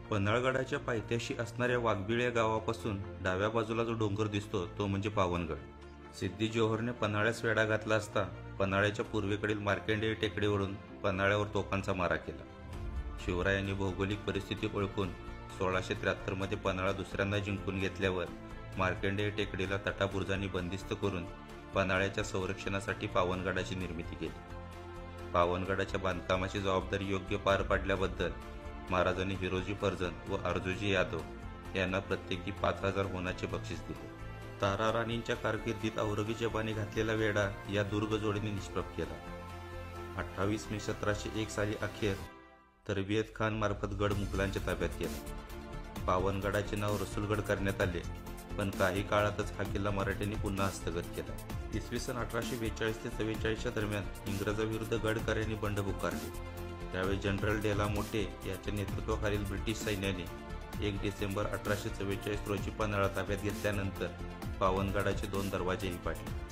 पन्हाळगडाच्या पायथ्याशी असणाऱ्या वाघबीळ या गावापासून डाव्या बाजूला जो डोंगर दिसतो तो म्हणजे पावनगड। सिद्धी जोहरने पन्हाळ्यास वेढा घातला असता पन्हाळ्याच्या पूर्वेकडील मार्कंडेय टेकडीवरून पन्हाळ्यावर तोफांचा मारा केला। शिवरायांनी भौगोलिक परिस्थिती ओळखून 1673 मध्ये पन्हाळा दुसऱ्यांदा जिंकून घेतल्यावर मार्कंडेय टेकडीला तटाबुर्जांनी बंदिस्त करून पन्हाळ्याच्या संरक्षणासाठी पावनगडाची निर्मिती केली। पावनगडाच्या बांधकामाची जबाबदारी योग्य पार पाडल्याबद्दल महाराजांनी हिरोजी फर्जन व अर्जुजी यादव यांना प्रत्येकी 5000 होनाचे बक्षीस दिले। तारा राणींच्या कारकिर्दीत औरंगजेबाने घातलेला वेढा या दुर्ग जोडीने निष्प्रभ केला। 28 मे 1701 साली अखेर तरबियत खान मार्फत गड मुघलांच्या ताब्यात गेला। पावनगडाचे नाव रसूलगड करण्यात आले, पण काही काळातच हा किल्ला मराठ्यांनी पुन्हा हस्तगत केला। इसवी सन 1842 ते 44 दरम्यान इंग्रजांविरुद्ध गडकऱ्यांनी बंड पुकारले। त्यावेळी जनरल डेला मोटे याच्या नेतृत्वाखालील ब्रिटिश सैन्याने 1 डिसेंबर 1844 रोजी पन्हाळा ताब्यात घेतल्यानंतर पावनगडाचे 2 दरवाजेही पाडले।